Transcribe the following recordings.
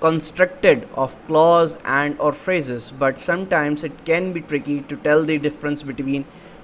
constructed of clause and or phrases, but sometimes it can be tricky to tell the difference between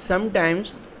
sometimes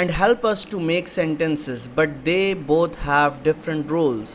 and help us to make sentences but they both have different roles।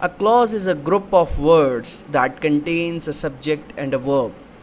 A clause is a group of words that contains a subject and a verb।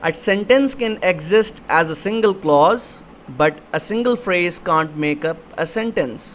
A sentence can exist as a single clause, but a single phrase can't make up a sentence।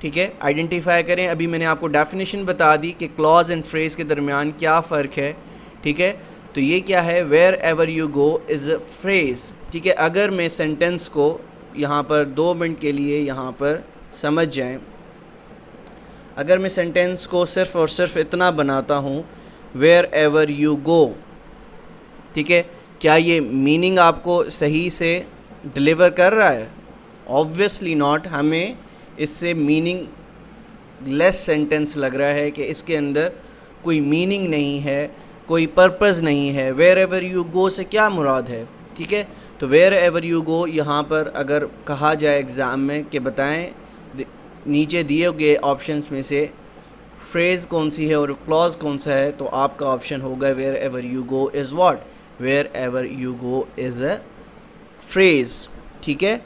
ٹھیک ہے، identify کریں. ابھی میں نے آپ کو definition بتا دی کہ کلاز اینڈ فریز کے درمیان کیا فرق ہے. ٹھیک ہے، تو یہ کیا ہے، wherever you go is a phrase. ٹھیک ہے، اگر میں سینٹنس کو یہاں پر 2 منٹ کے لیے یہاں پر سمجھ جائیں، اگر میں سینٹنس کو صرف اور صرف اتنا بناتا ہوں ویئر ایور یو گو، ٹھیک ہے، کیا یہ میننگ آپ کو صحیح سے ڈلیور کر رہا ہے؟ Obviously not. ہمیں اس سے میننگ لیس سینٹنس لگ رہا ہے کہ اس کے اندر کوئی میننگ نہیں ہے، کوئی پرپز نہیں ہے. ویئر ایور یو گو سے کیا مراد ہے؟ ٹھیک ہے، تو ویئر ایور یو گو یہاں پر اگر کہا جائے ایگزام میں کہ بتائیں نیچے دیے گئے آپشنس میں سے فریز کون سی ہے اور کلاز کون سا ہے، تو آپ کا آپشن ہوگا wherever you go is what, wherever you go is a phrase. ٹھیک ہے،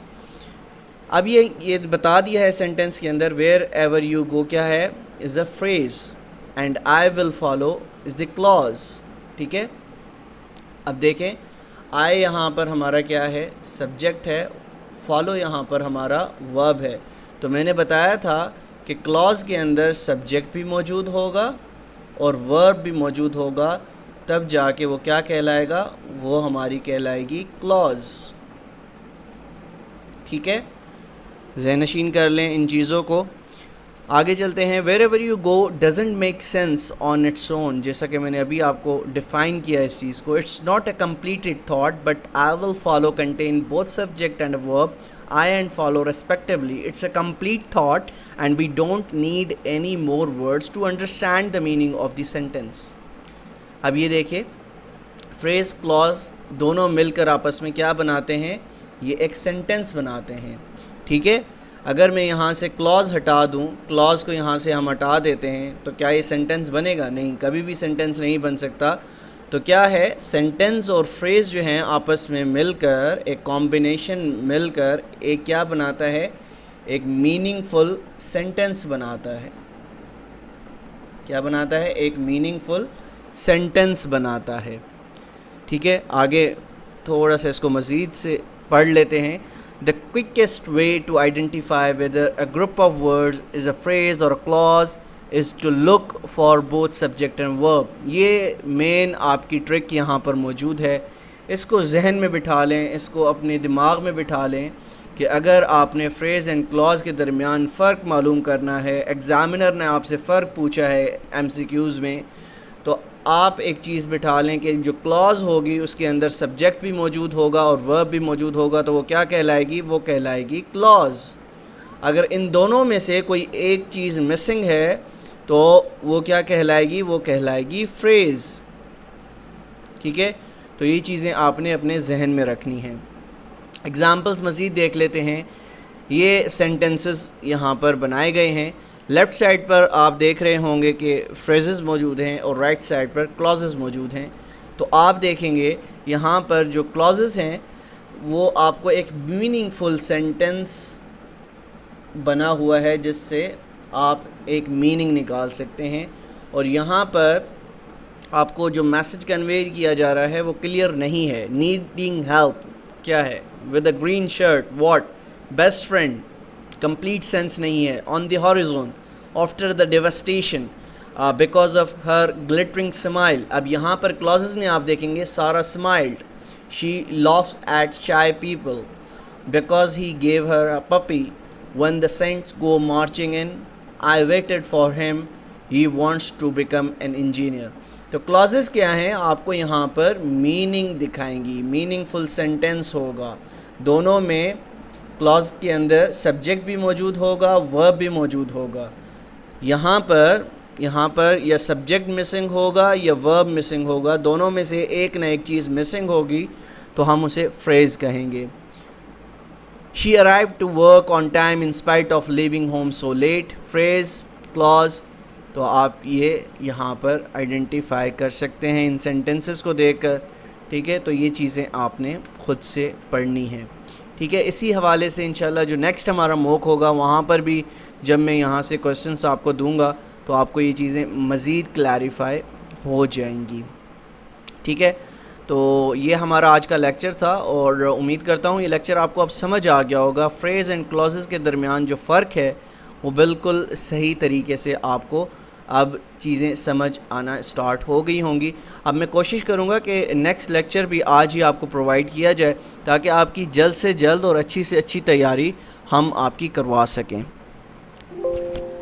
اب یہ بتا دیا ہے سینٹنس کے اندر ویئر ایور یو گو کیا ہے، is a phrase and I will follow is the clause. ٹھیک ہے، اب دیکھیں آئی یہاں پر ہمارا کیا ہے، سبجیکٹ ہے، فالو یہاں پر ہمارا ورب ہے. تو میں نے بتایا تھا کہ کلاز کے اندر سبجیکٹ بھی موجود ہوگا اور ورب بھی موجود ہوگا، تب جا کے وہ کیا کہلائے گا، وہ ہماری کہلائے گی کلاز. ٹھیک ہے، ذہن نشین کر لیں ان چیزوں کو. آگے چلتے ہیں. Where ever you go doesn't make sense on its own. جیسا کہ میں نے ابھی آپ کو ڈیفائن کیا اس چیز کو. It's not a completed thought but I will follow contain both subject and verb I and follow respectively. It's a complete thought and we don't need any more words to understand the meaning of the sentence. اب یہ دیکھیں freeze Claus دونوں مل کر آپس میں کیا بناتے ہیں، یہ ایک سینٹنس بناتے ہیں. ٹھیک ہے، اگر میں یہاں سے کلاز ہٹا دوں، کلاز کو یہاں سے ہم ہٹا دیتے ہیں تو کیا یہ سینٹنس بنے گا؟ نہیں، کبھی بھی سینٹنس نہیں بن سکتا. تو کیا ہے، سینٹنس اور فریز جو ہیں آپس میں مل کر ایک کمبینیشن مل کر ایک کیا بناتا ہے، ایک میننگ فل سینٹنس بناتا ہے. کیا بناتا ہے؟ ایک میننگ فل سینٹنس بناتا ہے. ٹھیک ہے، آگے تھوڑا سا اس کو مزید سے پڑھ لیتے ہیں. The quickest way to identify whether a group of words is a phrase or a clause is to look for both subject and verb. یہ مین آپ کی ٹرک یہاں پر موجود ہے. اس کو ذہن میں بٹھا لیں، اس کو اپنے دماغ میں بٹھا لیں کہ اگر آپ نے فریز اینڈ کلاز کے درمیان فرق معلوم کرنا ہے، ایگزامنر نے آپ سے فرق پوچھا ہے ایم سی کیوز میں، تو آپ ایک چیز بٹھا لیں کہ جو کلاز ہوگی اس کے اندر سبجیکٹ بھی موجود ہوگا اور ورب بھی موجود ہوگا، تو وہ کیا کہلائے گی؟ وہ کہلائے گی کلاز. اگر ان دونوں میں سے کوئی ایک چیز مسنگ ہے تو وہ کیا کہلائے گی؟ وہ کہلائے گی فریز. ٹھیک ہے، تو یہ چیزیں آپ نے اپنے ذہن میں رکھنی ہیں. ایگزامپلس مزید دیکھ لیتے ہیں. یہ سینٹنسز یہاں پر بنائے گئے ہیں. لیفٹ سائڈ پر آپ دیکھ رہے ہوں گے کہ فریزز موجود ہیں اور رائٹ سائڈ پر کلازز موجود ہیں. تو آپ دیکھیں گے یہاں پر جو کلازز ہیں وہ آپ کو ایک میننگ فل سینٹنس بنا ہوا ہے جس سے آپ ایک میننگ نکال سکتے ہیں. اور یہاں پر آپ کو جو میسج کنوے کیا جا رہا ہے وہ کلیئر نہیں ہے. نیڈنگ ہیلپ کیا ہے؟ With a green shirt what, best friend, complete sense نہیں ہے. On the horizon after the devastation because of her glittering smile. اب یہاں پر کلازز میں آپ دیکھیں گے Sarah smiled. She laughs at shy people because he gave her a puppy. when the saints go marching in I waited for him he wants to become an engineer. تو clauses کیا ہیں؟ آپ کو یہاں پر میننگ دکھائیں گی، meaning فل sentence ہوگا. دونوں میں کلاز کے اندر سبجیکٹ بھی موجود ہوگا، ورب بھی موجود ہوگا. یہاں پر یا سبجیکٹ مسنگ ہوگا یا ورب مسنگ ہوگا. دونوں میں سے ایک نہ ایک چیز مسنگ ہوگی تو ہم اسے فریز کہیں گے. She arrived to work on time in spite of leaving home so late. Phrase, clause. تو آپ یہ یہاں پر آئیڈینٹیفائی کر سکتے ہیں ان سینٹنسز کو دیکھ کر. ٹھیک ہے، تو یہ چیزیں آپ نے خود سے پڑھنی ہیں. ٹھیک ہے، اسی حوالے سے انشاءاللہ جو نیکسٹ ہمارا موک ہوگا وہاں پر بھی جب میں یہاں سے کویسچنس آپ کو دوں گا تو آپ کو یہ چیزیں مزید کلیریفائی ہو جائیں گی. ٹھیک ہے، تو یہ ہمارا آج کا لیکچر تھا اور امید کرتا ہوں یہ لیکچر آپ کو اب سمجھ آ گیا ہوگا. فریز اینڈ کلازز کے درمیان جو فرق ہے وہ بالکل صحیح طریقے سے آپ کو اب چیزیں سمجھ آنا اسٹارٹ ہو گئی ہوں گی. اب میں کوشش کروں گا کہ نیکسٹ لیکچر بھی آج ہی آپ کو پرووائڈ کیا جائے تاکہ آپ کی جلد سے جلد اور اچھی سے اچھی تیاری ہم آپ کی کروا سکیں.